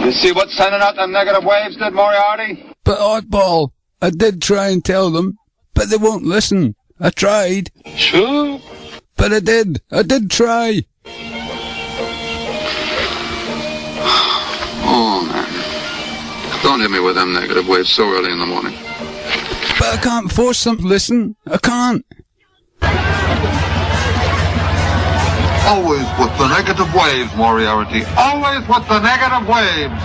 You see what sending out them negative waves did, Moriarty? But oddball, I did try and tell them, but they won't listen. I tried. Sure. But I did try. Oh, man. Don't hit me with them negative waves so early in the morning. But I can't force them to listen. I can't. Always with the negative waves, Moriarty. Always with the negative waves.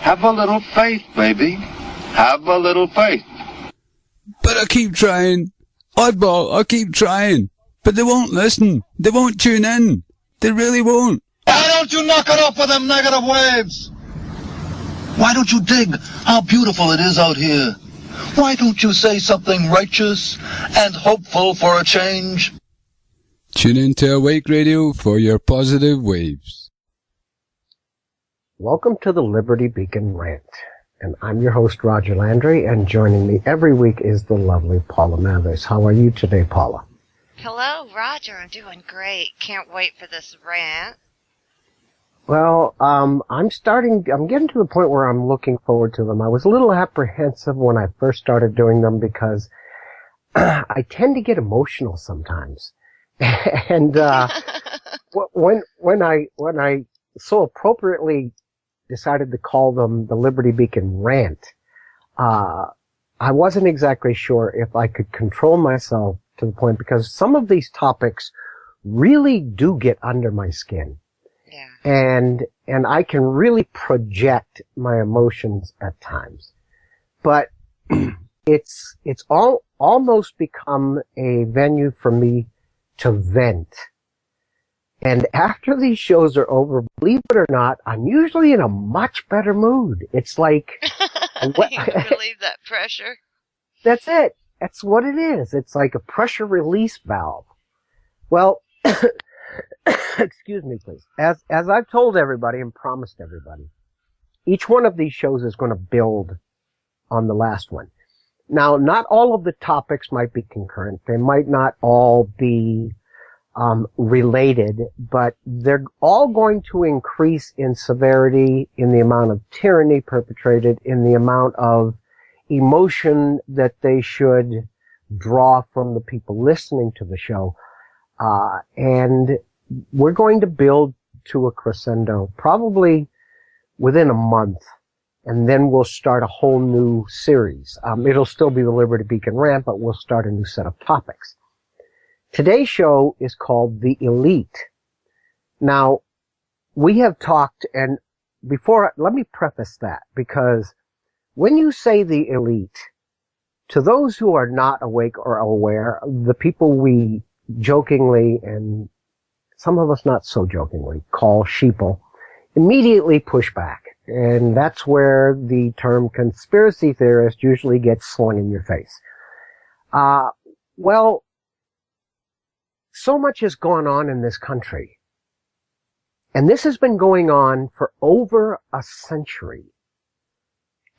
Have a little faith, baby. Have a little faith. But I keep trying. Oddball, I keep trying. But they won't listen. They won't tune in. They really won't. Why don't you knock it off with them negative waves? Why don't you dig how beautiful it is out here? Why don't you say something righteous and hopeful for a change? Tune in to Awake Radio for your positive waves. Welcome to the Liberty Beacon Rant. And I'm your host, Roger Landry, and joining me every week is the lovely Paula Mathers. How are you today, Paula? Hello, Roger. I'm doing great. Can't wait for this rant. Well, I'm getting to the point where I'm looking forward to them. I was a little apprehensive when I first started doing them because I tend to get emotional sometimes. And, when I so appropriately decided to call them the Liberty Beacon Rant, I wasn't exactly sure if I could control myself to the point, because some of these topics really do get under my skin. Yeah. And I can really project my emotions at times. But it's almost become a venue for me to vent. And after these shows are over, believe it or not, I'm usually in a much better mood. It's like you relieve that pressure. That's it. That's what it is. It's like a pressure release valve. Well, excuse me, please. As I've told everybody and promised everybody, each one of these shows is going to build on the last one. Now, not all of the topics might be concurrent. They might not all be related, but they're all going to increase in severity, in the amount of tyranny perpetrated, in the amount of emotion that they should draw from the people listening to the show. And we're going to build to a crescendo probably within a month, and then we'll start a whole new series. It'll still be the Liberty Beacon Rant, but we'll start a new set of topics. Today's show is called The Elite. Now, we have talked, and let me preface that, because when you say the elite, to those who are not awake or aware, the people we jokingly, and some of us not so jokingly, call sheeple, immediately push back. And that's where the term conspiracy theorist usually gets slung in your face. Well, so much has gone on in this country. And this has been going on for over a century.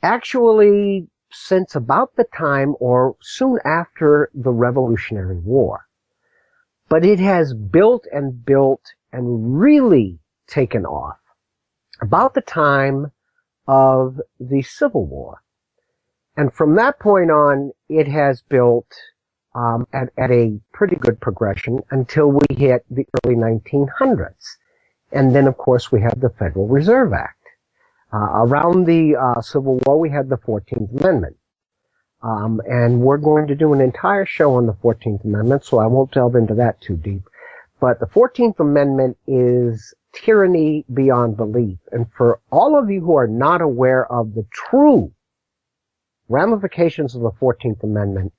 Actually, since about the time or soon after the Revolutionary War. But it has built and really taken off about the time of the Civil War. And from that point on, it has built at a pretty good progression until we hit the early 1900s. And then, of course, we had the Federal Reserve Act. Around the Civil War, we had the 14th Amendment. And we're going to do an entire show on the 14th Amendment, so I won't delve into that too deep. But the 14th Amendment is tyranny beyond belief. And for all of you who are not aware of the true ramifications of the 14th Amendment,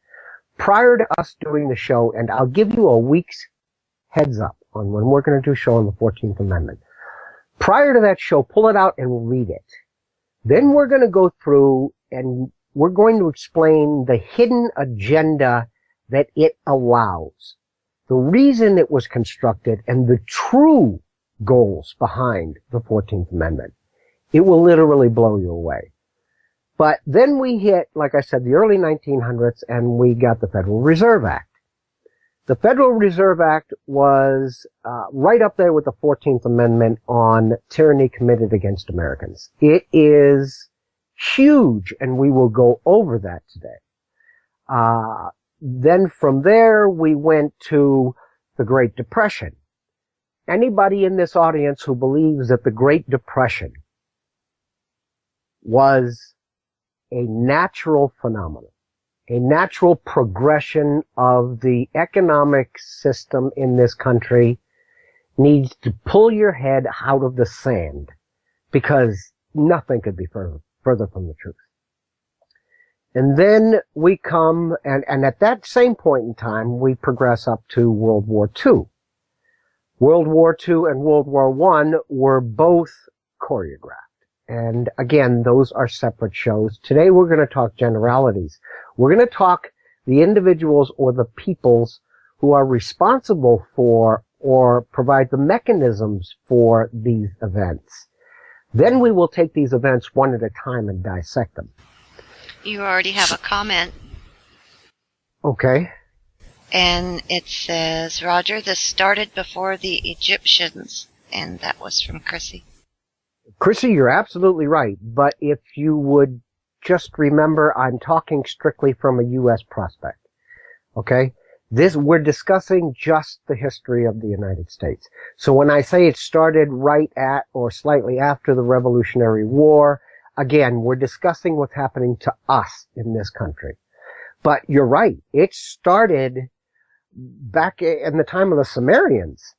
prior to us doing the show, and I'll give you a week's heads up on when we're going to do a show on the 14th Amendment. Prior to that show, pull it out and read it. Then we're going to go through and we're going to explain the hidden agenda that it allows, the reason it was constructed, and the true goals behind the 14th Amendment. It will literally blow you away. But then we hit, like I said, the early 1900s, and we got the Federal Reserve Act. The Federal Reserve Act was right up there with the 14th Amendment on tyranny committed against Americans. It is huge, and we will go over that today. Then from there, we went to the Great Depression. Anybody in this audience who believes that the Great Depression was a natural phenomenon, a natural progression of the economic system in this country, needs to pull your head out of the sand, because nothing could be further from the truth. And then we come, and at that same point in time, we progress up to World War II. World War II and World War I were both choreographed. And again, those are separate shows. Today we're going to talk generalities. We're going to talk the individuals or the peoples who are responsible for or provide the mechanisms for these events. Then we will take these events one at a time and dissect them. You already have a comment. Okay. And it says, Roger, this started before the Egyptians. And that was from Chrissy. Chrissy, you're absolutely right. But if you would just remember, I'm talking strictly from a U.S. prospect. Okay? We're discussing just the history of the United States. So when I say it started right at or slightly after the Revolutionary War, again, we're discussing what's happening to us in this country. But you're right. It started back in the time of the Sumerians.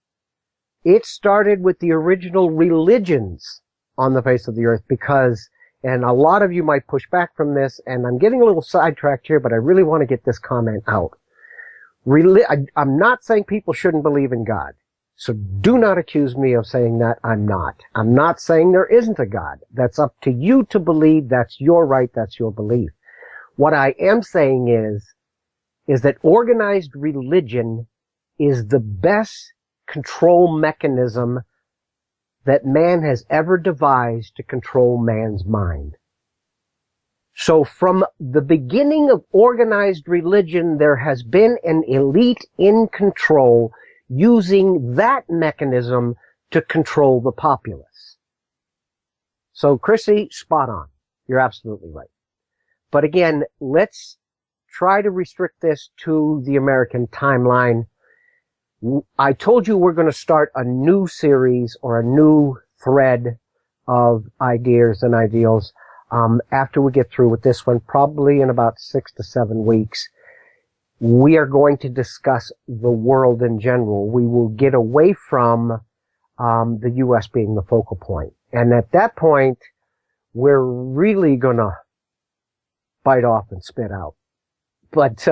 It started with the original religions on the face of the earth because, and a lot of you might push back from this, and I'm getting a little sidetracked here, but I really want to get this comment out. I'm not saying people shouldn't believe in God. So do not accuse me of saying that. I'm not. I'm not saying there isn't a God. That's up to you to believe. That's your right. That's your belief. What I am saying is that organized religion is the best control mechanism that man has ever devised to control man's mind. So from the beginning of organized religion, there has been an elite in control using that mechanism to control the populace. So Chrissy, spot on. You're absolutely right. But again, let's try to restrict this to the American timeline. I told you we're going to start a new series or a new thread of ideas and ideals after we get through with this one, probably in about 6 to 7 weeks. We are going to discuss the world in general. We will get away from the U.S. being the focal point. And at that point, we're really going to bite off and spit out. But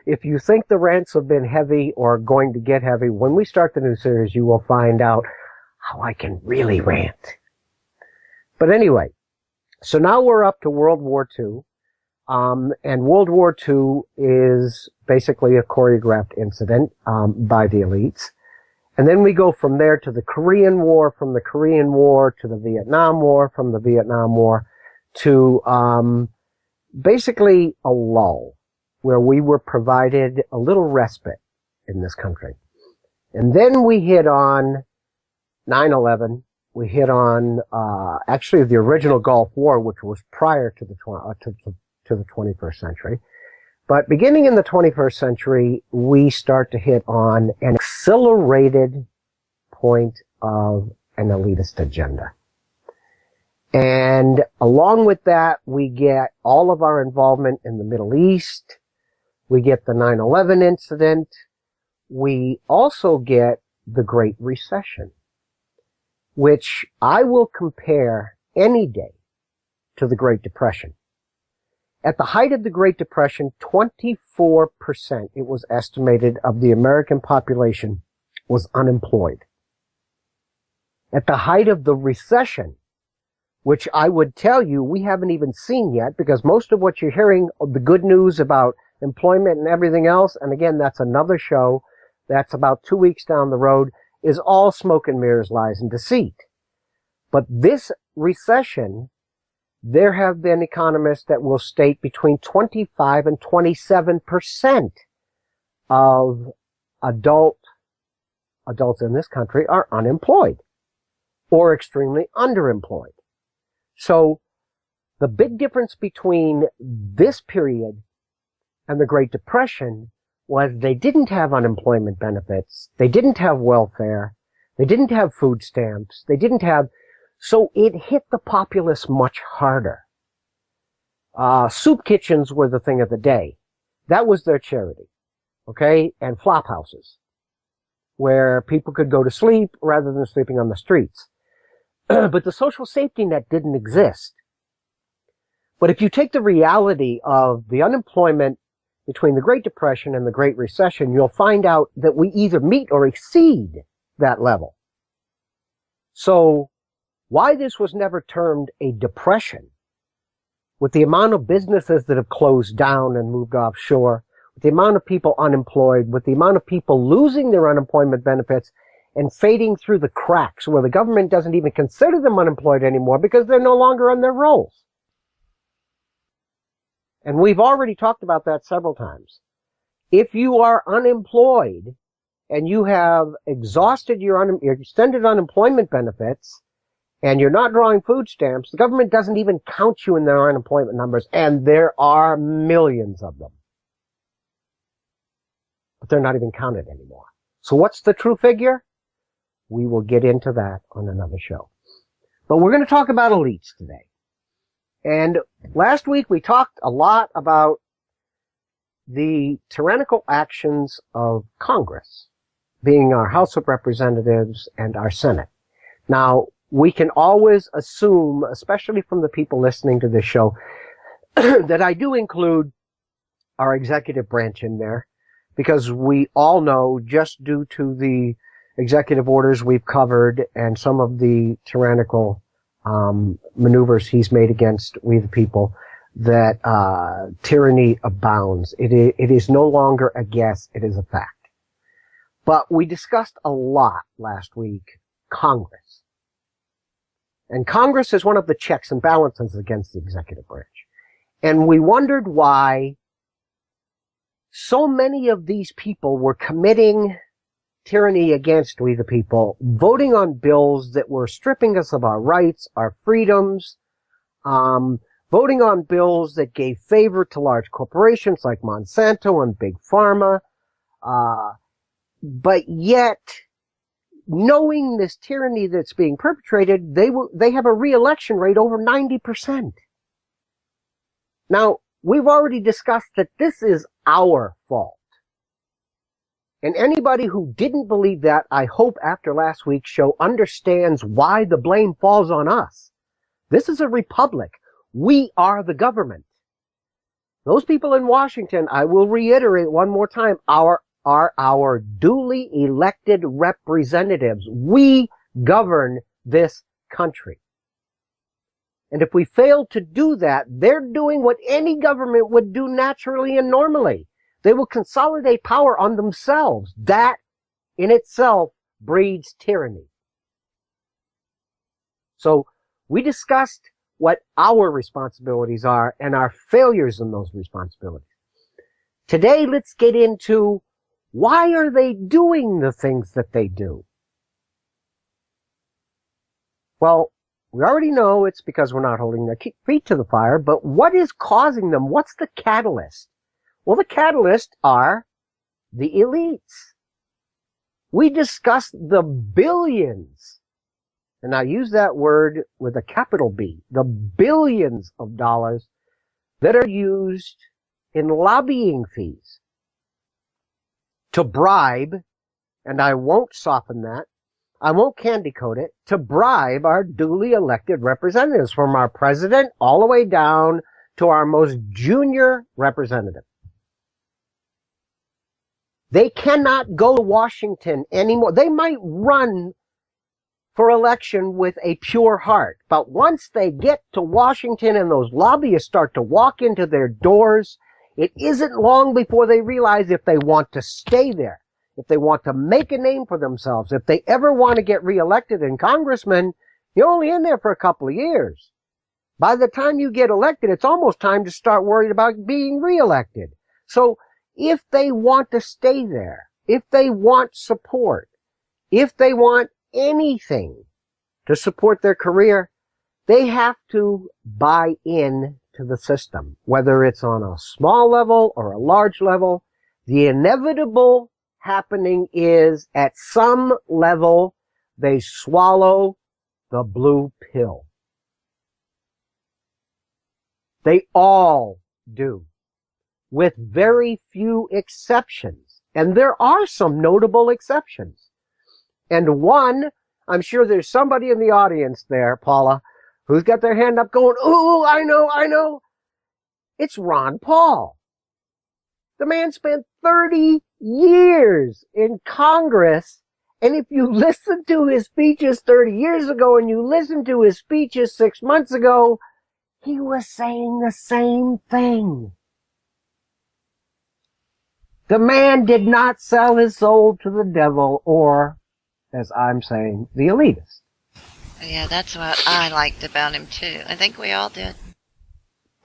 if you think the rants have been heavy or going to get heavy, when we start the new series, you will find out how I can really rant. But anyway, so now we're up to World War II. And World War II is basically a choreographed incident by the elites. And then we go from there to the Korean War, from the Korean War to the Vietnam War, from the Vietnam War to basically a lull where we were provided a little respite in this country. And then we hit on 9/11. We hit on actually the original Gulf War, which was prior to the 21st century. But beginning in the 21st century, we start to hit on an accelerated point of an elitist agenda. And along with that, we get all of our involvement in the Middle East. We get the 9/11 incident. We also get the Great Recession, which I will compare any day to the Great Depression. At the height of the Great Depression, 24%, it was estimated, of the American population was unemployed. At the height of the recession, which I would tell you we haven't even seen yet, because most of what you're hearing, the good news about employment and everything else, and again, that's another show, that's about 2 weeks down the road, is all smoke and mirrors, lies and deceit. But this recession, there have been economists that will state between 25 and 27% of adults in this country are unemployed or extremely underemployed. So the big difference between this period and the Great Depression was they didn't have unemployment benefits, they didn't have welfare, they didn't have food stamps, so it hit the populace much harder. Soup kitchens were the thing of the day. That was their charity, okay? And flop houses, where people could go to sleep rather than sleeping on the streets. But the social safety net didn't exist. But if you take the reality of the unemployment between the Great Depression and the Great Recession, you'll find out that we either meet or exceed that level. So why this was never termed a depression, with the amount of businesses that have closed down and moved offshore, with the amount of people unemployed, with the amount of people losing their unemployment benefits and fading through the cracks where the government doesn't even consider them unemployed anymore because they're no longer on their rolls. And we've already talked about that several times. If you are unemployed and you have exhausted your extended unemployment benefits and you're not drawing food stamps, the government doesn't even count you in their unemployment numbers, and there are millions of them. But they're not even counted anymore. So what's the true figure? We will get into that on another show. But we're going to talk about elites today. And last week we talked a lot about the tyrannical actions of Congress, being our House of Representatives and our Senate. Now, we can always assume, especially from the people listening to this show, that I do include our executive branch in there, because we all know, just due to the executive orders we've covered and some of the tyrannical maneuvers he's made against we the people, that tyranny abounds. It is no longer a guess, it is a fact. But we discussed a lot last week Congress. And Congress is one of the checks and balances against the executive branch. And we wondered why so many of these people were committing tyranny against we the people, voting on bills that were stripping us of our rights, our freedoms, voting on bills that gave favor to large corporations like Monsanto and Big Pharma, but yet, knowing this tyranny that's being perpetrated, they have a re-election rate over 90%. Now, we've already discussed that this is our fault. And anybody who didn't believe that, I hope after last week's show understands why the blame falls on us. This is a republic. We are the government. Those people in Washington, I will reiterate one more time, are our duly elected representatives. We govern this country. And if we fail to do that, they're doing what any government would do naturally and normally. They will consolidate power on themselves. That in itself breeds tyranny. So we discussed what our responsibilities are and our failures in those responsibilities. Today, let's get into why are they doing the things that they do? Well, we already know it's because we're not holding their feet to the fire, but what is causing them? What's the catalyst? Well, the catalysts are the elites. We discussed the billions, and I use that word with a capital B, the billions of dollars that are used in lobbying fees to bribe, and I won't soften that, I won't candy coat it, to bribe our duly elected representatives, from our president all the way down to our most junior representative. They cannot go to Washington anymore. They might run for election with a pure heart, but once they get to Washington and those lobbyists start to walk into their doors, it isn't long before they realize if they want to stay there, if they want to make a name for themselves, if they ever want to get reelected in congressman, you're only in there for a couple of years. By the time you get elected, it's almost time to start worrying about being reelected. So if they want to stay there, if they want support, if they want anything to support their career, they have to buy in to the system, whether it's on a small level or a large level. The inevitable happening is at some level they swallow the blue pill. They all do, with very few exceptions. And there are some notable exceptions. And one, I'm sure there's somebody in the audience there, Paula, who's got their hand up going, ooh, I know. It's Ron Paul. The man spent 30 years in Congress. And if you listen to his speeches 30 years ago and you listen to his speeches 6 months ago, he was saying the same thing. The man did not sell his soul to the devil or, as I'm saying, the elitist. Yeah, that's what I liked about him too. I think we all did.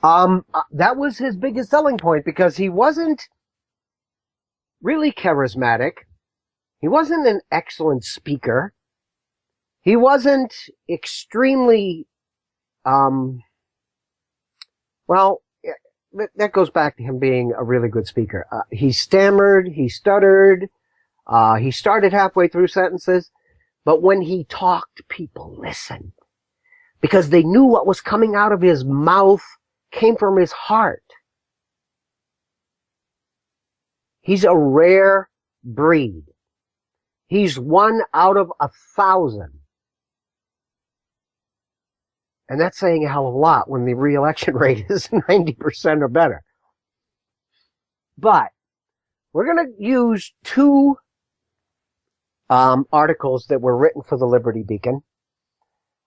That was his biggest selling point because he wasn't really charismatic. He wasn't an excellent speaker. He wasn't extremely, well, that goes back to him being a really good speaker. He stammered, he stuttered, he started halfway through sentences, but when he talked, people listened because they knew what was coming out of his mouth came from his heart. He's a rare breed. He's 1 out of 1,000. And that's saying a hell of a lot when the re-election rate is 90% or better. But we're going to use 2 articles that were written for the Liberty Beacon.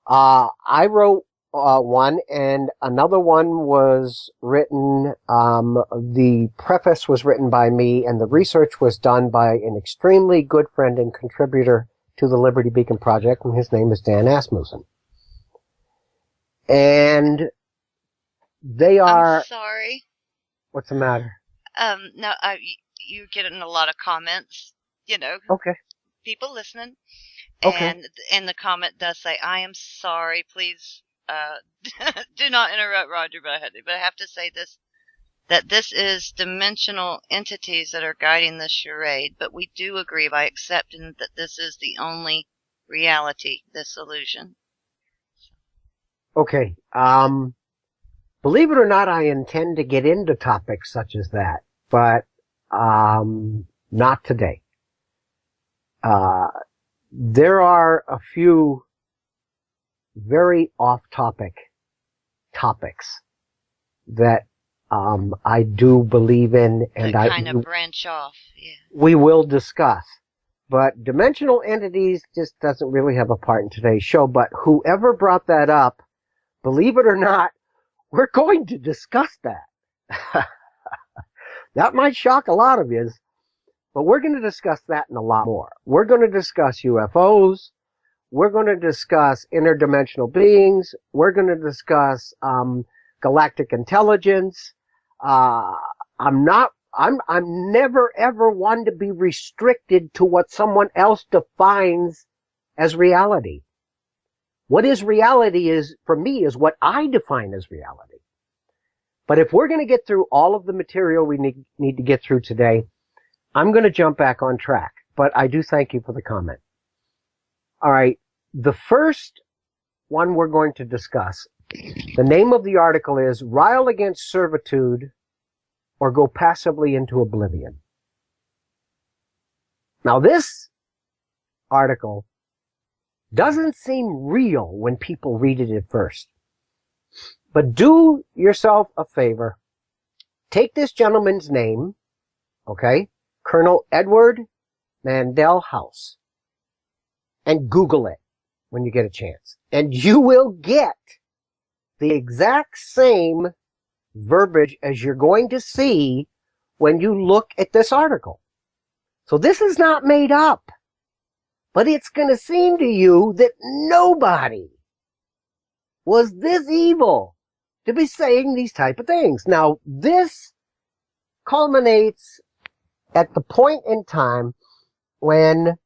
I wrote one, and another one was written, the preface was written by me, and the research was done by an extremely good friend and contributor to the Liberty Beacon Project, and his name is Dan Asmussen. And they are... I'm sorry. What's the matter? No, you're getting a lot of comments, Okay. people listening. Okay. And the comment does say, I am sorry, please, do not interrupt Roger, but I have to say this, that this is dimensional entities that are guiding this charade, but we do agree by accepting that this is the only reality, this illusion. Okay. Believe it or not, I intend to get into topics such as that, but not today. There are a few very off-topic topics that I do believe in, and that kind of branch off. Yeah. We will discuss. But dimensional entities just doesn't really have a part in today's show. But whoever brought that up, believe it or not, we're going to discuss that. That might shock a lot of you, but we're going to discuss that and a lot more. We're going to discuss UFOs. We're going to discuss interdimensional beings. We're going to discuss galactic intelligence. I'm never ever one to be restricted to what someone else defines as reality. What is reality is, for me, is what I define as reality. But if we're going to get through all of the material we need to get through today, I'm going to jump back on track. But I do thank you for the comment. All right. The first one we're going to discuss, the name of the article is Rile Against Servitude or Go Passively into Oblivion. Now this article doesn't seem real when people read it at first. But do yourself a favor. Take this gentleman's name, okay, Colonel Edward Mandell House, and Google it when you get a chance. And you will get the exact same verbiage as you're going to see when you look at this article. So this is not made up. But it's going to seem to you that nobody was this evil to be saying these type of things. Now, this culminates at the point in time when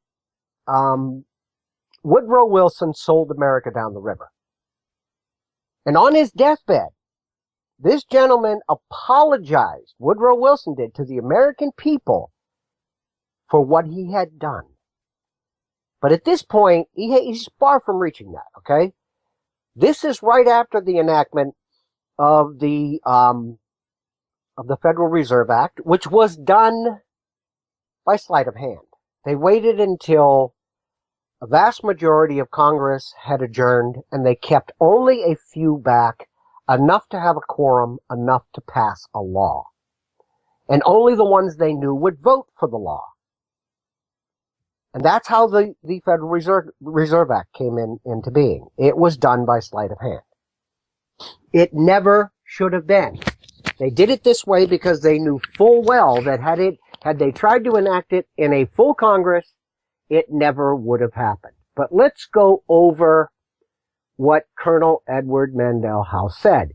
Woodrow Wilson sold America down the river. And on his deathbed, this gentleman apologized, Woodrow Wilson did, to the American people for what he had done. But at this point, he's far from reaching that, okay? This is right after the enactment of the Federal Reserve Act, which was done by sleight of hand. They waited until a vast majority of Congress had adjourned, and they kept only a few back, enough to have a quorum, enough to pass a law. And only the ones they knew would vote for the law. And that's how the Federal Reserve Act came into being. It was done by sleight of hand. It never should have been. They did it this way because they knew full well that had they tried to enact it in a full Congress, it never would have happened. But let's go over what Colonel Edward Mandell House said.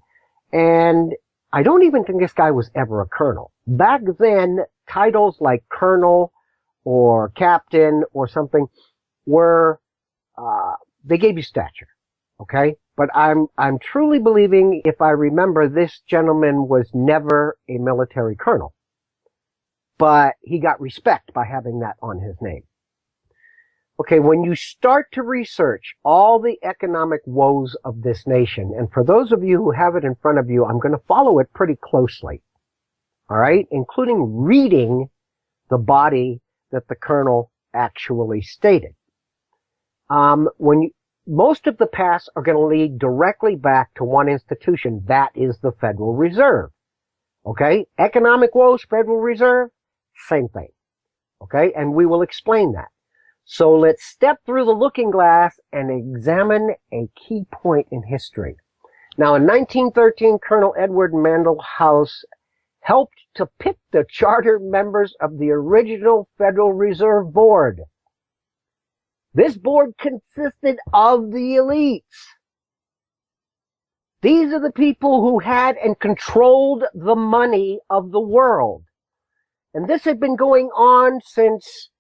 And I don't even think this guy was ever a colonel. Back then, titles like colonel or captain or something were, they gave you stature. Okay? But I'm truly believing, if I remember, this gentleman was never a military colonel. But he got respect by having that on his name. Okay, when you start to research all the economic woes of this nation, and for those of you who have it in front of you, I'm going to follow it pretty closely. All right? Including reading the body that the colonel actually stated. Most of the paths are going to lead directly back to one institution. That is the Federal Reserve. Okay? Economic woes, Federal Reserve, same thing. Okay? And we will explain that. So let's step through the looking glass and examine a key point in history. Now, in 1913, Colonel Edward Mandell House helped to pick the charter members of the original Federal Reserve Board. This board consisted of the elites. These are the people who had and controlled the money of the world. And this had been going on since,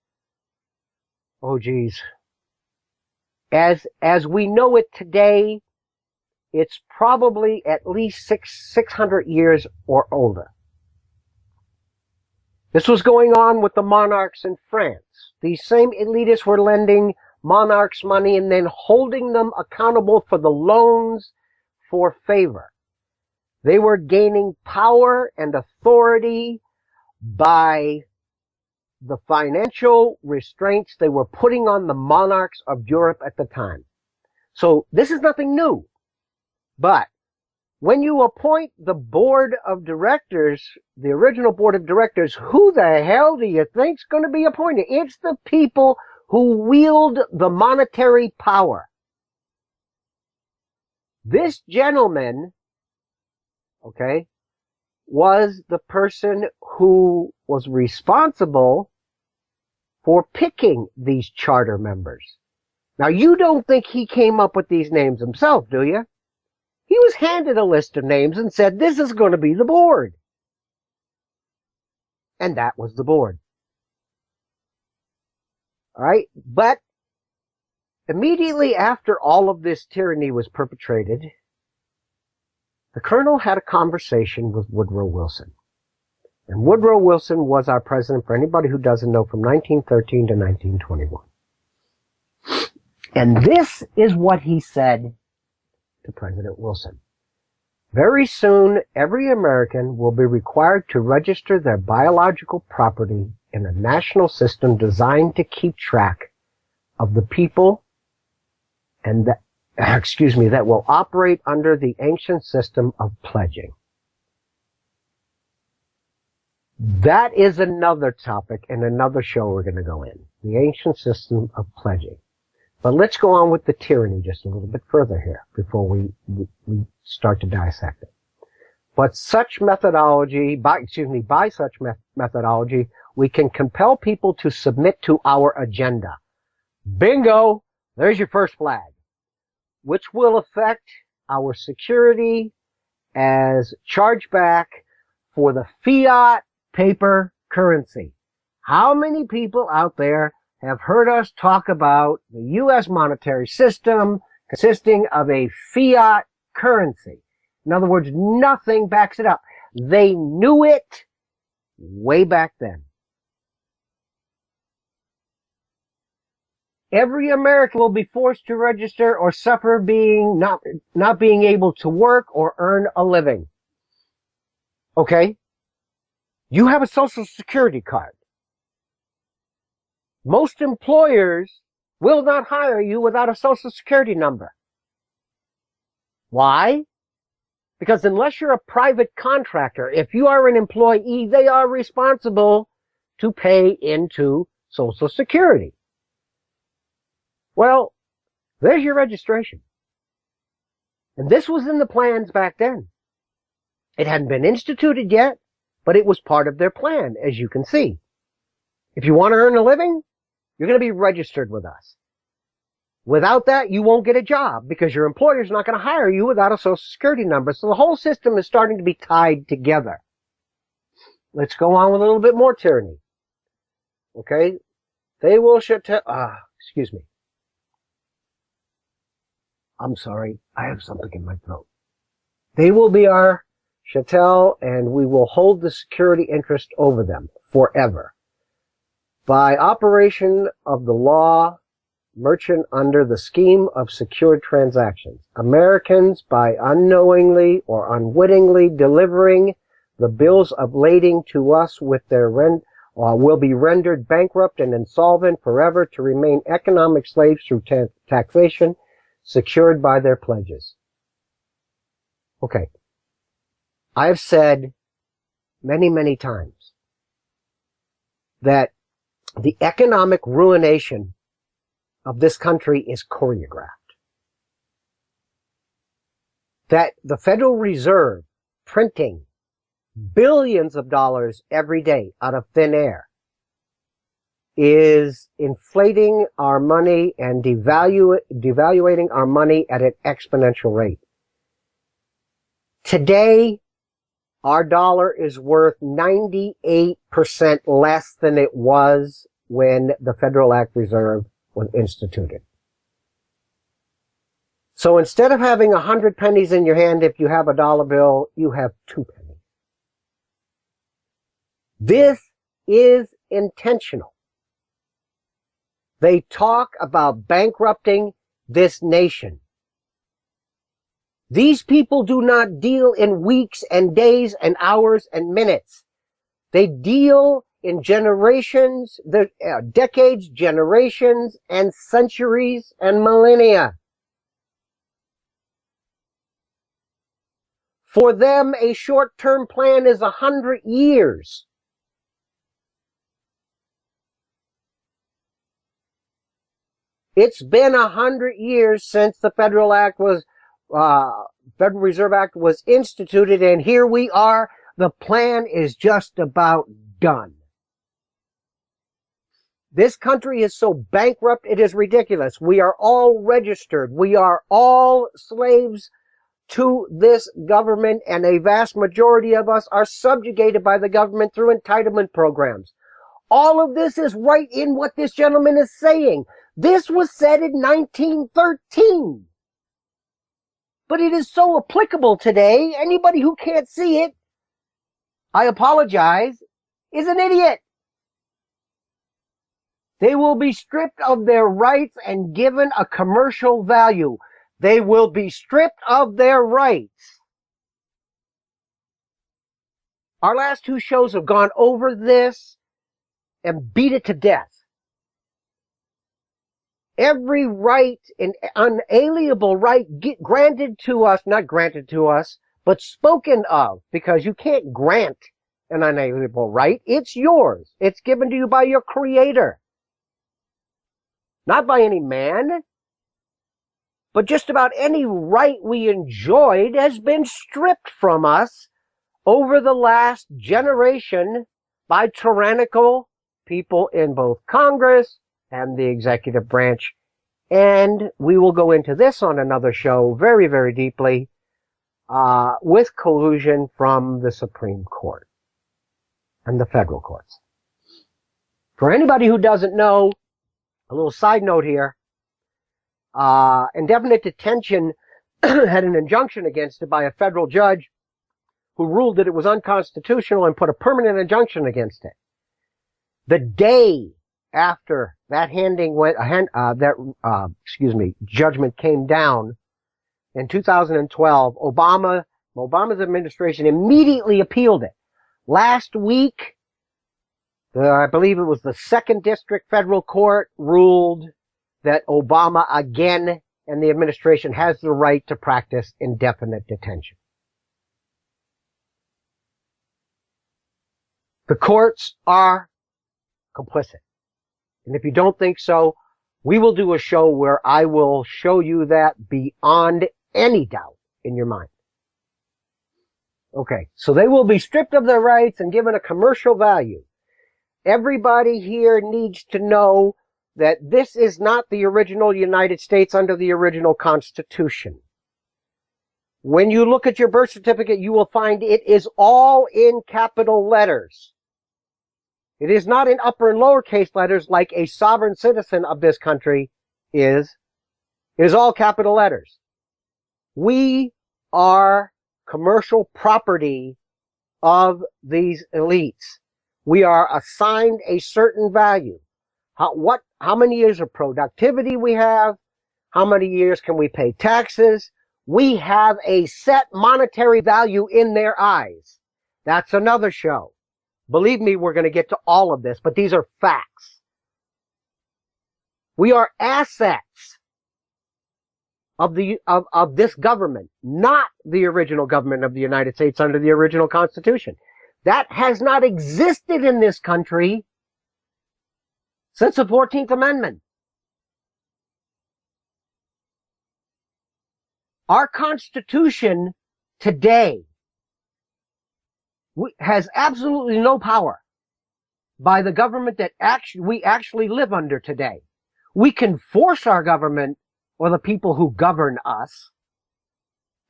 as we know it today, it's probably at least 600 years or older. This was going on with the monarchs in France. These same elitists were lending monarchs money and then holding them accountable for the loans for favor. They were gaining power and authority by the financial restraints they were putting on the monarchs of Europe at the time. So this is nothing new. But when you appoint the board of directors, the original board of directors, who the hell do you think's going to be appointed? It's the people who wield the monetary power. This gentleman, okay, was the person who was responsible for picking these charter members. Now, you don't think he came up with these names himself, do you? He was handed a list of names and said, this is going to be the board. And that was the board. All right? But immediately after all of this tyranny was perpetrated, the colonel had a conversation with Woodrow Wilson. And Woodrow Wilson was our president, for anybody who doesn't know, from 1913 to 1921. And this is what he said to President Wilson. Very soon, every American will be required to register their biological property in a national system designed to keep track of the people and that will operate under the ancient system of pledging. That is another topic and another show we're going to go in. The ancient system of pledging. But let's go on with the tyranny just a little bit further here before we start to dissect it. But such methodology, by such methodology, we can compel people to submit to our agenda. Bingo! There's your first flag, which will affect our security as chargeback for the fiat paper currency. How many people out there have heard us talk about the U.S. monetary system consisting of a fiat currency. In other words, nothing backs it up. They knew it way back then. Every American will be forced to register or suffer not being able to work or earn a living. Okay? You have a Social Security card. Most employers will not hire you without a Social Security number. Why? Because unless you're a private contractor, if you are an employee, they are responsible to pay into Social Security. Well, there's your registration. And this was in the plans back then. It hadn't been instituted yet, but it was part of their plan, as you can see. If you want to earn a living, you're going to be registered with us. Without that, you won't get a job because your employer's not going to hire you without a Social Security number. So the whole system is starting to be tied together. Let's go on with a little bit more tyranny. Okay? They will excuse me. I'm sorry. I have something in my throat. They will be our chattel, and we will hold the security interest over them forever. By operation of the law, merchant under the scheme of secured transactions. Americans, by unknowingly or unwittingly delivering the bills of lading to us with their rent, will be rendered bankrupt and insolvent forever to remain economic slaves through taxation secured by their pledges. Okay. I have said many, many times that the economic ruination of this country is choreographed. That the Federal Reserve printing billions of dollars every day out of thin air is inflating our money and devaluating our money at an exponential rate. Today, our dollar is worth 98% less than it was when the Federal Act Reserve was instituted. So instead of having 100 pennies in your hand, if you have a dollar bill, you have 2 pennies. This is intentional. They talk about bankrupting this nation. These people do not deal in weeks and days and hours and minutes. They deal in generations, decades, generations, and centuries and millennia. For them, a short-term plan is 100 years. It's been 100 years since the Federal Reserve Act was instituted, and here we are. The plan is just about done. This country is so bankrupt, it is ridiculous. We are all registered. We are all slaves to this government, and a vast majority of us are subjugated by the government through entitlement programs. All of this is right in what this gentleman is saying. This was said in 1913. But it is so applicable today, anybody who can't see it, I apologize, is an idiot. They will be stripped of their rights and given a commercial value. They will be stripped of their rights. Our last 2 shows have gone over this and beat it to death. Every right, an unalienable right not granted to us, but spoken of, because you can't grant an unalienable right. It's yours. It's given to you by your Creator. Not by any man, but just about any right we enjoyed has been stripped from us over the last generation by tyrannical people in both Congress and the executive branch. And we will go into this on another show very, very deeply, with collusion from the Supreme Court and the federal courts. For anybody who doesn't know, A little side note here. Indefinite detention had an injunction against it by a federal judge who ruled that it was unconstitutional and put a permanent injunction against it. The day after that judgment came down in 2012, Obama's administration immediately appealed it. Last week, I believe it was the 2nd District Federal Court ruled that Obama again and the administration has the right to practice indefinite detention. The courts are complicit. And if you don't think so, we will do a show where I will show you that beyond any doubt in your mind. Okay, so they will be stripped of their rights and given a commercial value. Everybody here needs to know that this is not the original United States under the original Constitution. When you look at your birth certificate, you will find it is all in capital letters. It is not in upper and lowercase letters like a sovereign citizen of this country is. It is all capital letters. We are commercial property of these elites. We are assigned a certain value. How many years of productivity we have? How many years can we pay taxes? We have a set monetary value in their eyes. That's another show. Believe me, we're going to get to all of this, but these are facts. We are assets of this government, not the original government of the United States under the original Constitution. That has not existed in this country since the 14th Amendment. Our Constitution today has absolutely no power by the government that we actually live under today. We can force our government or the people who govern us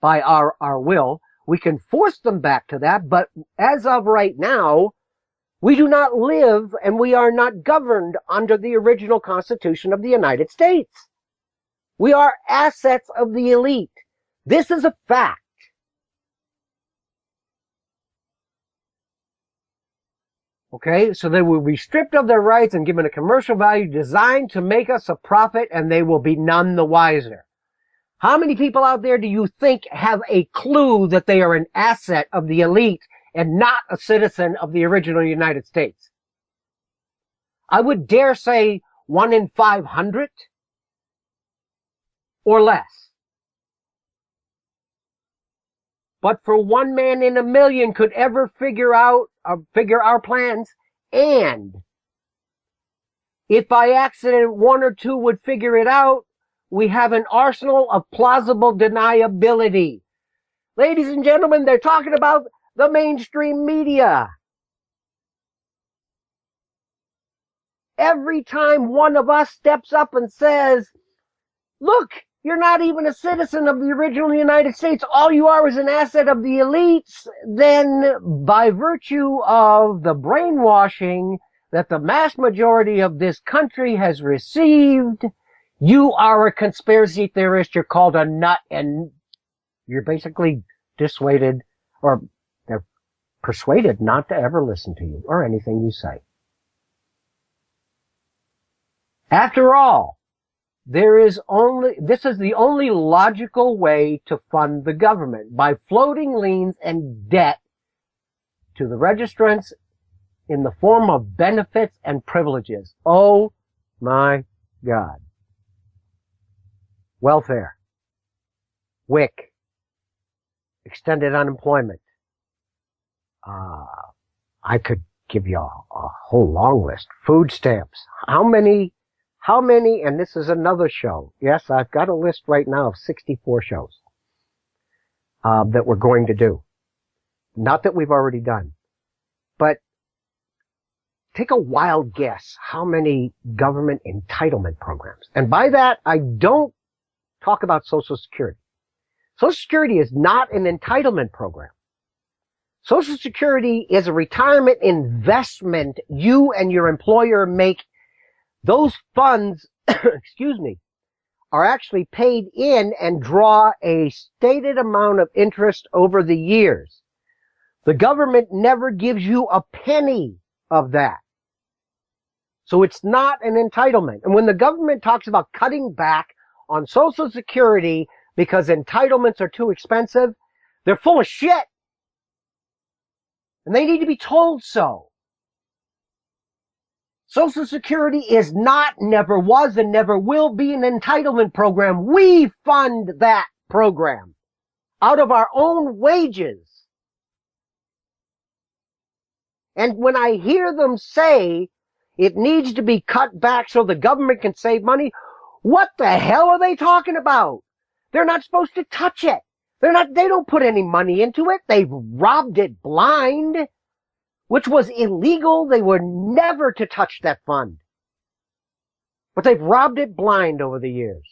by our will. We can force them back to that, but as of right now, we do not live and we are not governed under the original Constitution of the United States. We are assets of the elite. This is a fact. Okay, so they will be stripped of their rights and given a commercial value designed to make us a profit, and they will be none the wiser. How many people out there do you think have a clue that they are an asset of the elite and not a citizen of the original United States? I would dare say 1 in 500 or less. But for 1 man in a million could ever figure our plans, and if by accident 1 or 2 would figure it out, we have an arsenal of plausible deniability. Ladies and gentlemen, they're talking about the mainstream media. Every time one of us steps up and says, look, you're not even a citizen of the original United States. All you are is an asset of the elites. Then, by virtue of the brainwashing that the mass majority of this country has received, you are a conspiracy theorist. You're called a nut, and you're basically dissuaded, or they're persuaded not to ever listen to you or anything you say. After all, this is the only logical way to fund the government, by floating liens and debt to the registrants in the form of benefits and privileges. Oh my God. Welfare, WIC, extended unemployment. I could give you a whole long list. Food stamps. How many, and this is another show. Yes, I've got a list right now of 64 shows that we're going to do. Not that we've already done. But take a wild guess how many government entitlement programs. And by that, I don't talk about Social Security. Social Security is not an entitlement program. Social Security is a retirement investment you and your employer make. Those funds excuse me, are actually paid in and draw a stated amount of interest over the years. The government never gives you a penny of that. So it's not an entitlement. And when the government talks about cutting back on Social Security because entitlements are too expensive, they're full of shit. And they need to be told so. Social Security is not, never was, and never will be an entitlement program. We fund that program out of our own wages. And when I hear them say it needs to be cut back so the government can save money, what the hell are they talking about? They're not supposed to touch it. They don't put any money into it. They've robbed it blind, which was illegal. They were never to touch that fund. But they've robbed it blind over the years.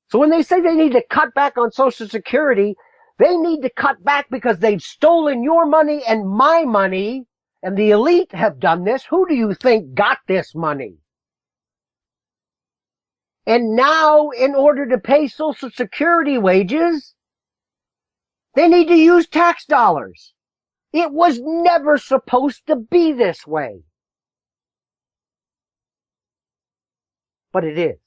So when they say they need to cut back on Social Security, they need to cut back because they've stolen your money and my money, and the elite have done this. Who do you think got this money? And now, in order to pay Social Security wages, they need to use tax dollars. It was never supposed to be this way. But it is.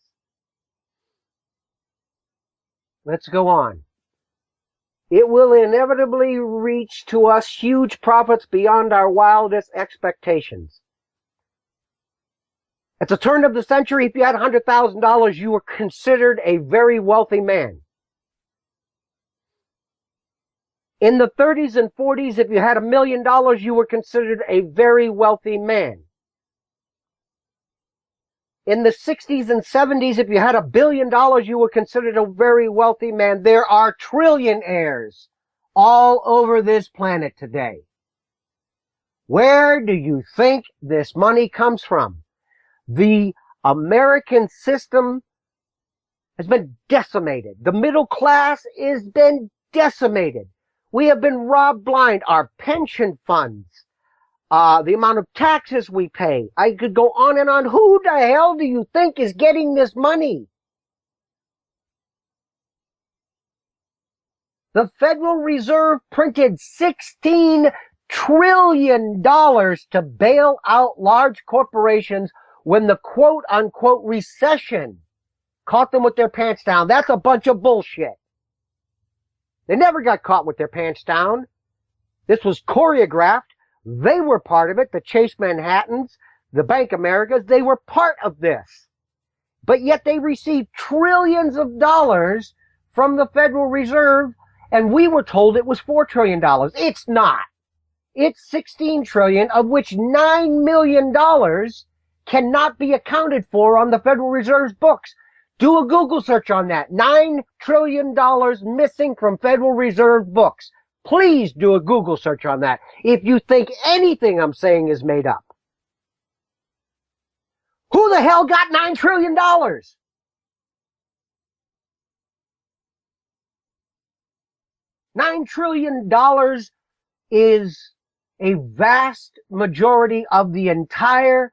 Let's go on. It will inevitably reach to us huge profits beyond our wildest expectations. At the turn of the century, if you had $100,000, you were considered a very wealthy man. In the 30s and 40s, if you had $1 million, you were considered a very wealthy man. In the 60s and 70s, if you had $1 billion, you were considered a very wealthy man. There are trillionaires all over this planet today. Where do you think this money comes from? The American system has been decimated. The middle class has been decimated. We have been robbed blind. Our pension funds, the amount of taxes we pay. I could go on and on. Who the hell do you think is getting this money? The Federal Reserve printed $16 trillion to bail out large corporations when the quote-unquote recession caught them with their pants down. That's a bunch of bullshit. They never got caught with their pants down. This was choreographed. They were part of it. The Chase Manhattans, the Bank Americas, they were part of this. But yet they received trillions of dollars from the Federal Reserve, and we were told it was $4 trillion. It's not. It's $16 trillion, of which $9 million cannot be accounted for on the Federal Reserve's books. Do a Google search on that. $9 trillion missing from Federal Reserve books. Please do a Google search on that if you think anything I'm saying is made up. Who the hell got $9 trillion? $9 trillion is a vast majority of the entire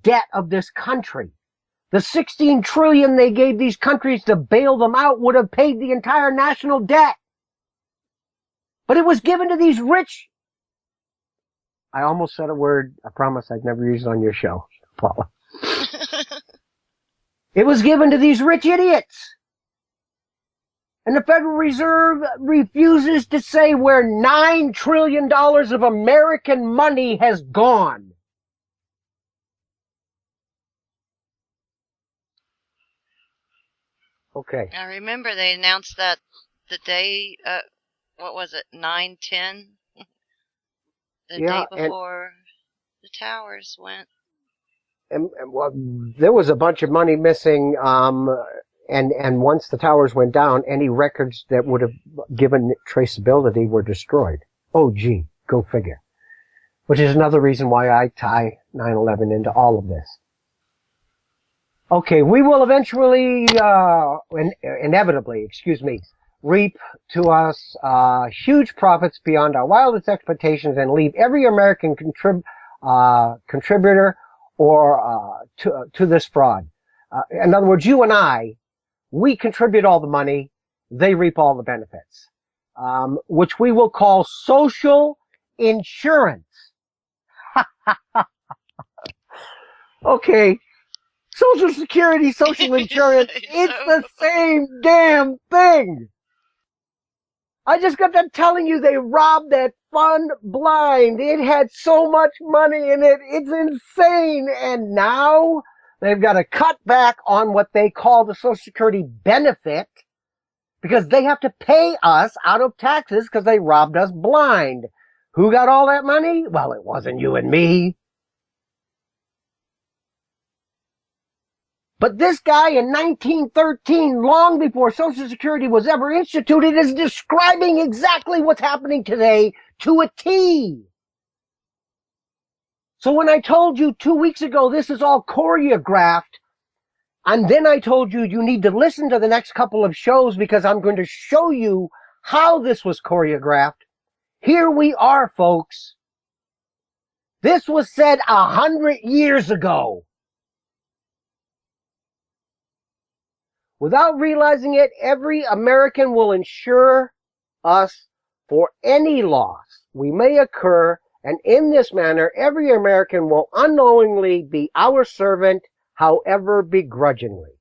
debt of this country. The $16 trillion they gave these countries to bail them out would have paid the entire national debt. But it was given to these rich. I almost said a word I promise I'd never use on your show, Paula. It was given to these rich idiots. And the Federal Reserve refuses to say where $9 trillion of American money has gone. Okay. I remember they announced that the day, what was it, 9/10? The day before the towers went. And well, there was a bunch of money missing, and once the towers went down, any records that would have given traceability were destroyed. Oh, gee, go figure. Which is another reason why I tie 9/11 into all of this. Okay, we will eventually, inevitably, reap to us huge profits beyond our wildest expectations and leave every American contributor or to this fraud. In other words, you and I, we contribute all the money, they reap all the benefits, which we will call social insurance. Okay, Social Security, social insurance, it's the same damn thing. I just got done telling you they robbed that fund blind. It had so much money in it. It's insane. And now they've got to cut back on what they call the Social Security benefit because they have to pay us out of taxes because they robbed us blind. Who got all that money? Well, it wasn't you and me. But this guy in 1913, long before Social Security was ever instituted, is describing exactly what's happening today to a T. So when I told you 2 weeks ago this is all choreographed, and then I told you you need to listen to the next couple of shows because I'm going to show you how this was choreographed, here we are, folks. This was said 100 years ago. Without realizing it, every American will insure us for any loss we may occur, and in this manner, every American will unknowingly be our servant, however begrudgingly.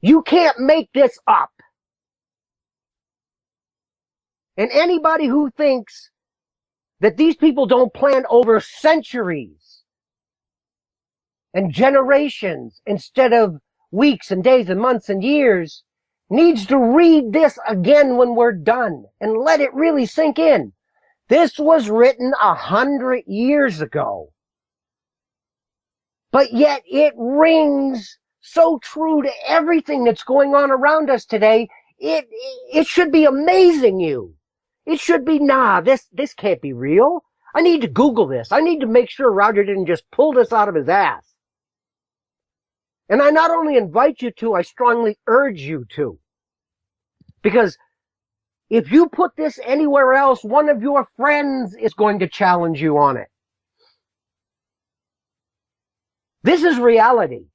You can't make this up. And anybody who thinks that these people don't plan over centuries and generations instead of weeks and days and months and years needs to read this again when we're done and let it really sink in. This was written 100 years ago. But yet it rings so true to everything that's going on around us today. It should be amazing you. It should be, this can't be real. I need to Google this. I need to make sure Roger didn't just pull this out of his ass. And I not only invite you to, I strongly urge you to. Because if you put this anywhere else, one of your friends is going to challenge you on it. This is reality.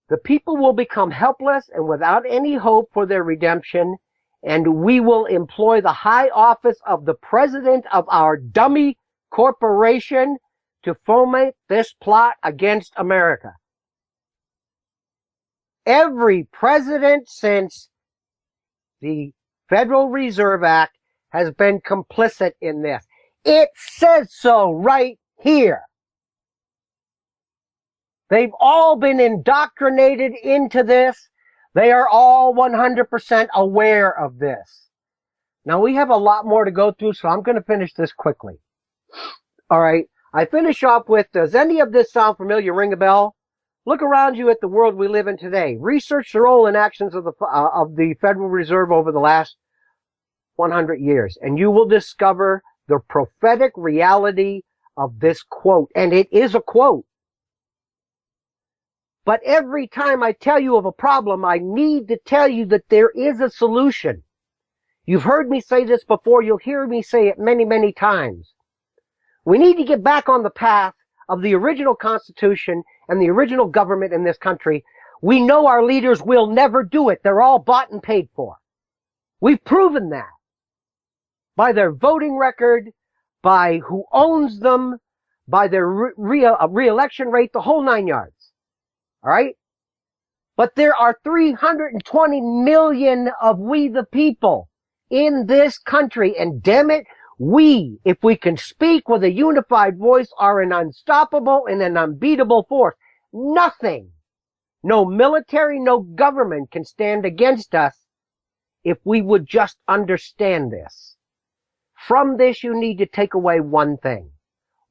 The people will become helpless and without any hope for their redemption, and we will employ the high office of the president of our dummy corporation to foment this plot against America. Every president since the Federal Reserve Act has been complicit in this. It says so right here. They've all been indoctrinated into this. They are all 100% aware of this. Now we have a lot more to go through, so I'm going to finish this quickly. All right. I finish off with, does any of this sound familiar? Ring a bell? Look around you at the world we live in today. Research the role and actions of the Federal Reserve over the last 100 years, and you will discover the prophetic reality of this quote. And it is a quote. But every time I tell you of a problem, I need to tell you that there is a solution. You've heard me say this before. You'll hear me say it many, many times. We need to get back on the path of the original Constitution and the original government in this country. We know our leaders will never do it. They're all bought and paid for. We've proven that by their voting record, by who owns them, by their re-election rate, the whole 9 yards. All right? But there are 320 million of we the people in this country, and damn it, we, if we can speak with a unified voice, are an unstoppable and an unbeatable force. Nothing, no military, no government can stand against us if we would just understand this. From this, you need to take away one thing.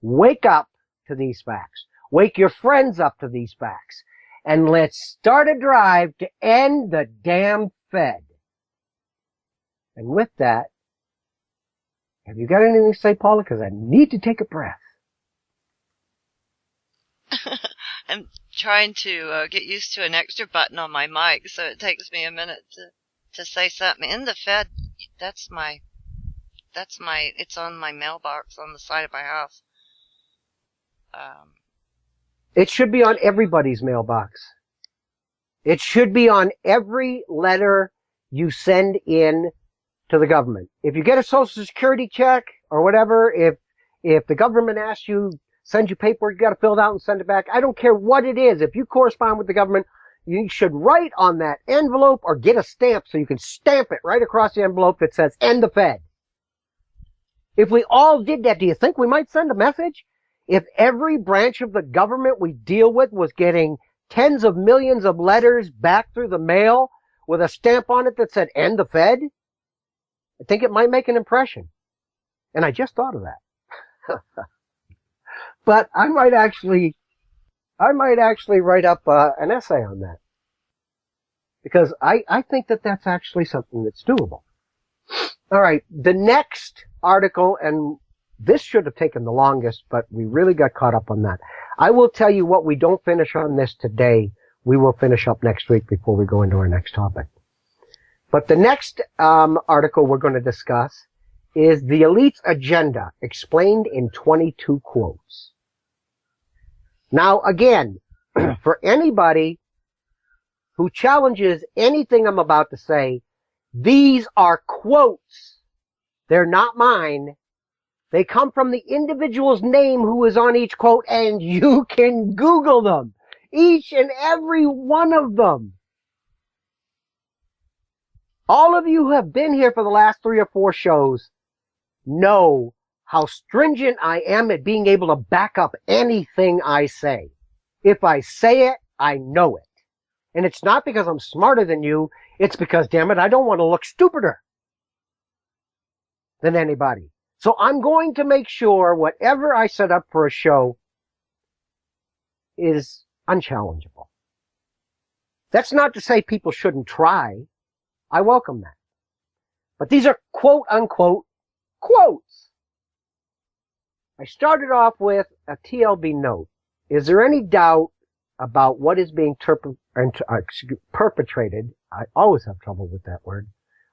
Wake up to these facts. Wake your friends up to these facts. And let's start a drive to end the damn Fed. And with that, have you got anything to say, Paula? Because I need to take a breath. I'm trying to get used to an extra button on my mic, so it takes me a minute to say something. In the Fed, that's my It's on my mailbox on the side of my house. It should be on everybody's mailbox. It should be on every letter you send in to the government. If you get a Social Security check or whatever, if the government asks you, send you paperwork, you got to fill it out and send it back. I don't care what it is. If you correspond with the government, you should write on that envelope or get a stamp so you can stamp it right across the envelope that says, "End the Fed." If we all did that, do you think we might send a message? If every branch of the government we deal with was getting tens of millions of letters back through the mail with a stamp on it that said, "End the Fed," I think it might make an impression. And I just thought of that. But I might actually write up an essay on that. Because I think that that's actually something that's doable. All right, the next article, and this should have taken the longest, but we really got caught up on that. I will tell you what we don't finish on this today, we will finish up next week before we go into our next topic. But the next article we're going to discuss is the elite's agenda, explained in 22 quotes. Now, again, for anybody who challenges anything I'm about to say, these are quotes. They're not mine. They come from the individual's name who is on each quote, and you can Google them. Each and every one of them. All of you who have been here for the last 3 or 4 shows know how stringent I am at being able to back up anything I say. If I say it, I know it. And it's not because I'm smarter than you, it's because, damn it, I don't want to look stupider than anybody. So I'm going to make sure whatever I set up for a show is unchallengeable. That's not to say people shouldn't try. I welcome that. But these are quote unquote quotes. I started off with a TLB note. Is there any doubt about what is being perpetrated? I always have trouble with that word.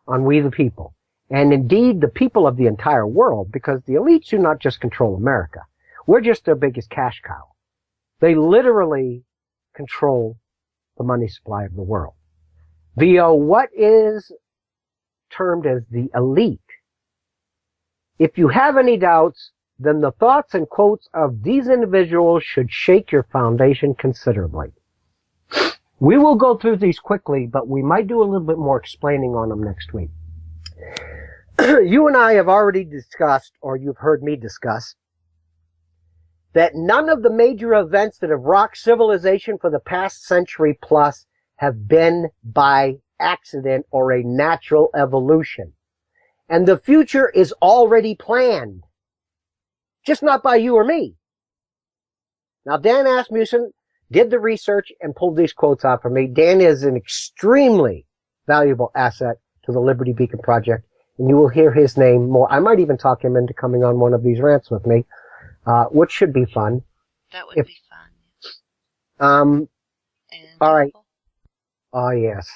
On we the people. And indeed the people of the entire world, because the elites do not just control America. We're just their biggest cash cow. They literally control the money supply of the world via what is termed as the elite. If you have any doubts, then the thoughts and quotes of these individuals should shake your foundation considerably. We will go through these quickly, but we might do a little bit more explaining on them next week. You and I have already discussed, or you've heard me discuss, that none of the major events that have rocked civilization for the past century plus have been by accident or a natural evolution. And the future is already planned. Just not by you or me. Now, Dan Asmussen did the research and pulled these quotes out for me. Dan is an extremely valuable asset to the Liberty Beacon Project, and you will hear his name more. I might even talk him into coming on one of these rants with me, which should be fun. That would be fun. All right. Oh, yes.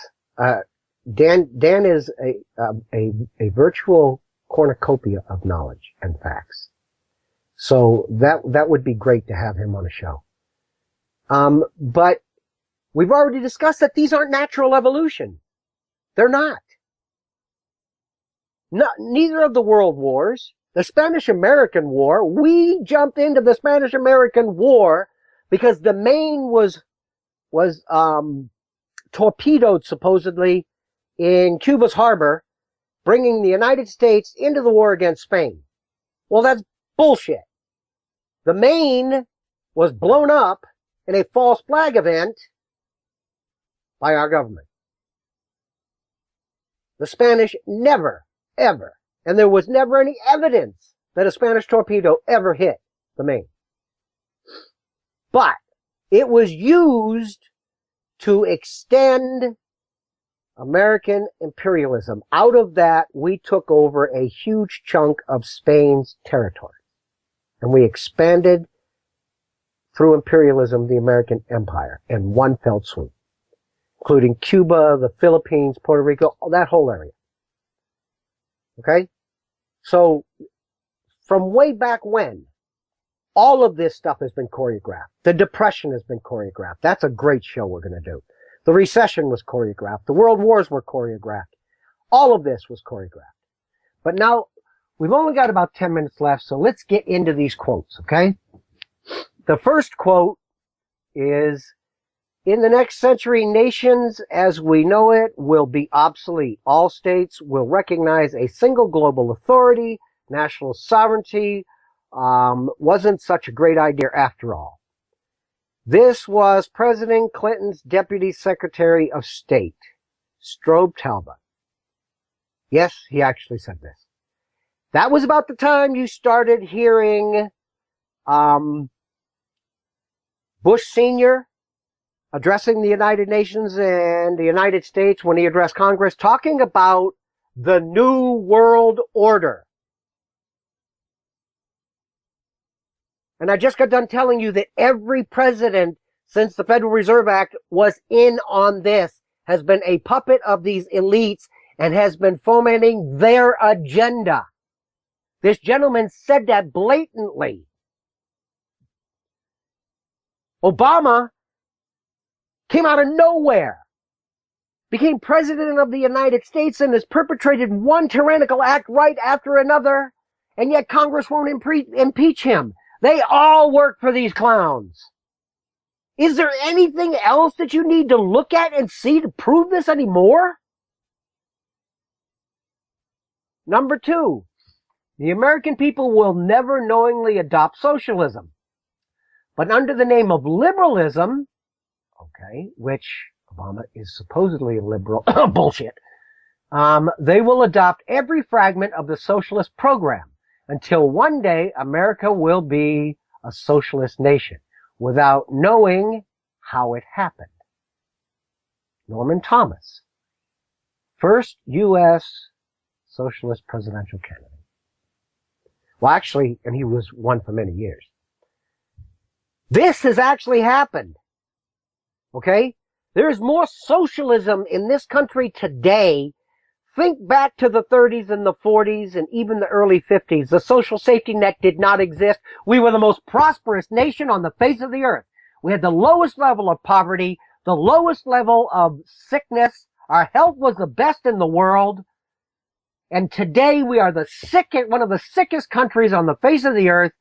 Dan is a virtual cornucopia of knowledge and facts. So that would be great to have him on a show. But we've already discussed that these aren't natural evolution. They're not. Neither of the world wars. The Spanish-American War, we jumped into the Spanish-American War because the Maine was torpedoed supposedly in Cuba's harbor, bringing the United States into the war against Spain. Well, that's bullshit. The Maine was blown up in a false flag event by our government. The Spanish never, ever, and there was never any evidence that a Spanish torpedo ever hit the Maine. But it was used to extend American imperialism. Out of that, we took over a huge chunk of Spain's territory. And we expanded through imperialism the American empire in one fell swoop, including Cuba, the Philippines, Puerto Rico, that whole area. Okay? So from way back when, all of this stuff has been choreographed. The Depression has been choreographed. That's a great show we're going to do. The recession was choreographed. The world wars were choreographed. All of this was choreographed. But now, we've only got about 10 minutes left, so let's get into these quotes, okay? The first quote is, in the next century, nations as we know it will be obsolete. All states will recognize a single global authority. National sovereignty wasn't such a great idea after all. This was President Clinton's Deputy Secretary of State, Strobe Talbot. Yes, he actually said this. That was about the time you started hearing Bush Sr. addressing the United Nations and the United States when he addressed Congress, talking about the New World Order. And I just got done telling you that every president since the Federal Reserve Act was in on this, has been a puppet of these elites, and has been fomenting their agenda. This gentleman said that blatantly. Obama came out of nowhere, became president of the United States, and has perpetrated one tyrannical act right after another, and yet Congress won't impeach him. They all work for these clowns. Is there anything else that you need to look at and see to prove this anymore? Number 2, the American people will never knowingly adopt socialism. But under the name of liberalism, okay, which Obama is supposedly a liberal, bullshit, they will adopt every fragment of the socialist program until one day America will be a socialist nation without knowing how it happened. Norman Thomas, first U.S. socialist presidential candidate. Well, actually, and he was one for many years. This has actually happened. Okay? There's more socialism in this country today. Think back to the 30s and the 40s and even the early 50s. The social safety net did not exist. We were the most prosperous nation on the face of the earth. We had the lowest level of poverty, the lowest level of sickness. Our health was the best in the world. And today we are one of the sickest countries on the face of the earth.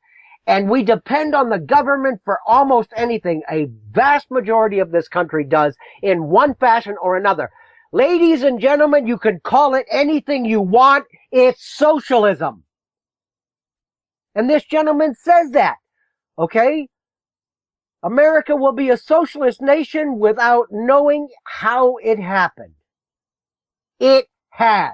And we depend on the government for almost anything. A vast majority of this country does in one fashion or another. Ladies and gentlemen, you can call it anything you want. It's socialism. And this gentleman says that. Okay? America will be a socialist nation without knowing how it happened. It has.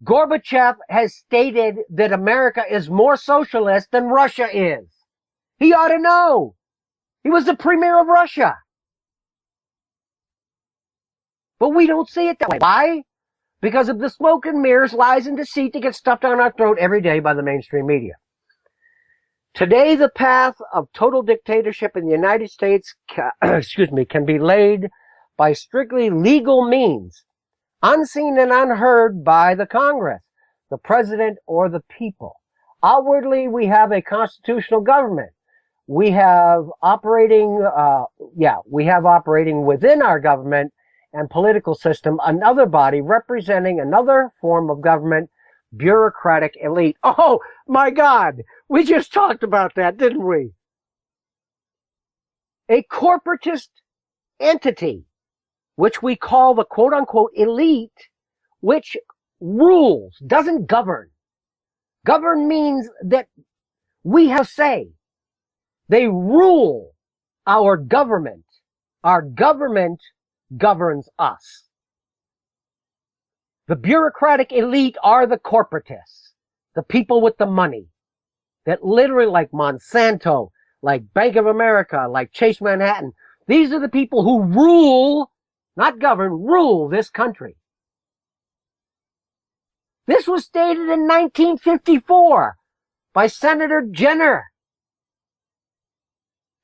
Gorbachev has stated that America is more socialist than Russia is. He ought to know. He was the premier of Russia. But we don't see it that way. Why? Because of the smoke and mirrors, lies and deceit that get stuffed down our throat every day by the mainstream media. Today, the path of total dictatorship in the United States, can be laid by strictly legal means, unseen and unheard by the Congress, the president, or the people. Outwardly, we have a constitutional government. We have operating within our government and political system another body representing another form of government, bureaucratic elite. Oh, my God! We just talked about that, didn't we? A corporatist entity, which we call the quote-unquote elite, which rules, doesn't govern. Govern means that we have say. They rule our government. Our government governs us. The bureaucratic elite are the corporatists, the people with the money, that literally, like Monsanto, like Bank of America, like Chase Manhattan, these are the people who rule, not govern, rule this country. This was stated in 1954 by Senator Jenner.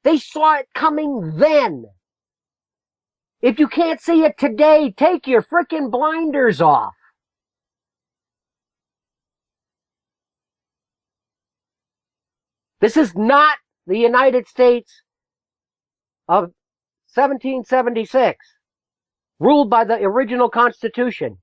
They saw it coming then. If you can't see it today, take your frickin' blinders off. This is not the United States of 1776, ruled by the original Constitution.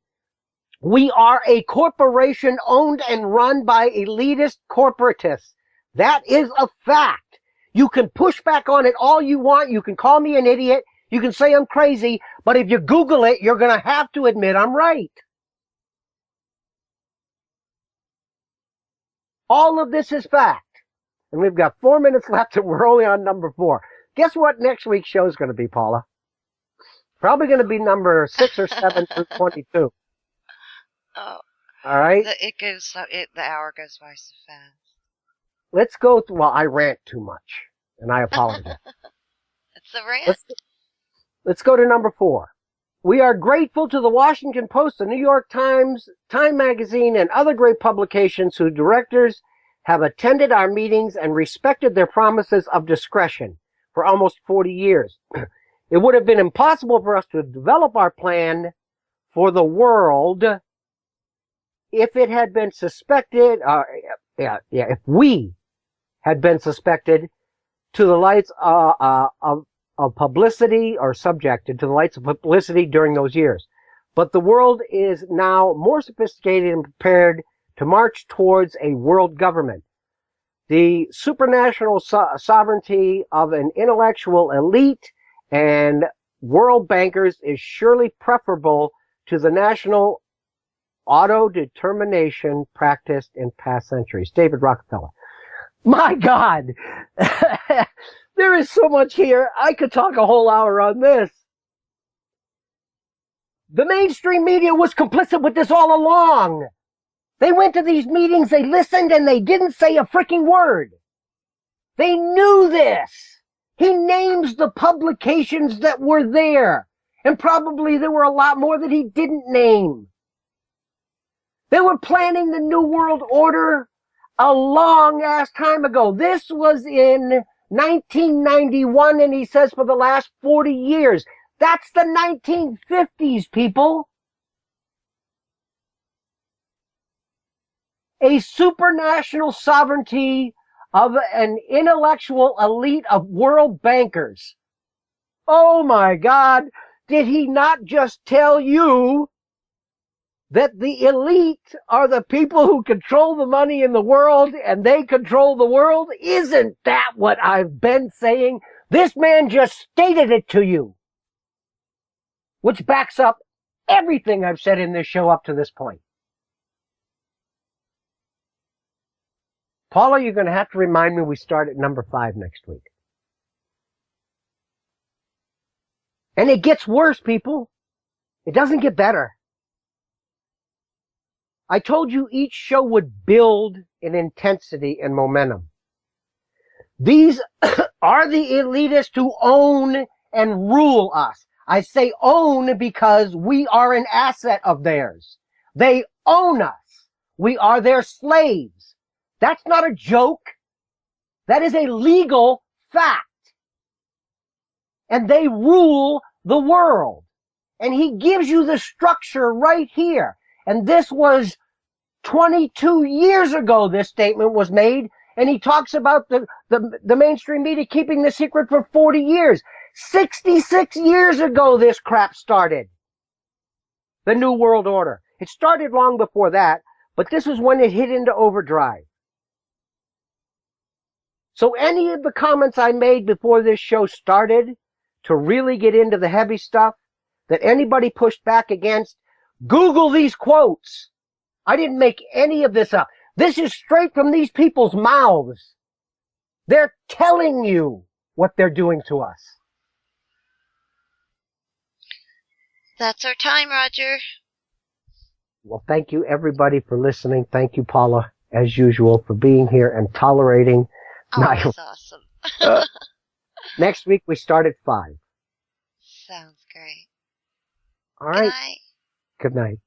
We are a corporation owned and run by elitist corporatists. That is a fact. You can push back on it all you want. You can call me an idiot. You can say I'm crazy. But if you Google it, you're going to have to admit I'm right. All of this is fact. And we've got 4 minutes left and we're only on number 4. Guess what next week's show is going to be, Paula? Probably going to be number 6 or 7 through 22. Oh. All right? The hour goes by so fast. Let's go through, well, I rant too much, and I apologize. It's a rant. Let's go to number 4. We are grateful to the Washington Post, the New York Times, Time Magazine, and other great publications whose directors have attended our meetings and respected their promises of discretion for almost 40 years. It would have been impossible for us to develop our plan for the world if it had been suspected, if we had been suspected to the lights of publicity or subjected to the lights of publicity during those years. But the world is now more sophisticated and prepared to march towards a world government. The supranational sovereignty of an intellectual elite and world bankers is surely preferable to the national auto-determination practiced in past centuries. David Rockefeller. My God! There is so much here. I could talk a whole hour on this. The mainstream media was complicit with this all along. They went to these meetings, they listened, and they didn't say a freaking word. They knew this. He names the publications that were there. And probably there were a lot more that he didn't name. They were planning the New World Order a long-ass time ago. This was in 1991, and he says for the last 40 years. That's the 1950s, people. A supranational sovereignty of an intellectual elite of world bankers. Oh my God, did he not just tell you that the elite are the people who control the money in the world and they control the world? Isn't that what I've been saying? This man just stated it to you, which backs up everything I've said in this show up to this point. Paula, you're going to have to remind me we start at number 5 next week. And it gets worse, people. It doesn't get better. I told you each show would build in intensity and momentum. These are the elitists who own and rule us. I say own because we are an asset of theirs. They own us. We are their slaves. That's not a joke. That is a legal fact. And they rule the world. And he gives you the structure right here. And this was 22 years ago this statement was made. And he talks about the mainstream media keeping the secret for 40 years. 66 years ago this crap started. The New World Order. It started long before that, but this is when it hit into overdrive. So any of the comments I made before this show started to really get into the heavy stuff that anybody pushed back against, Google these quotes. I didn't make any of this up. This is straight from these people's mouths. They're telling you what they're doing to us. That's our time, Roger. Well, thank you everybody for listening. Thank you, Paula, as usual, for being here and tolerating. Oh, that's awesome. Next week we start at 5. Sounds great. All right. Good night. Good night.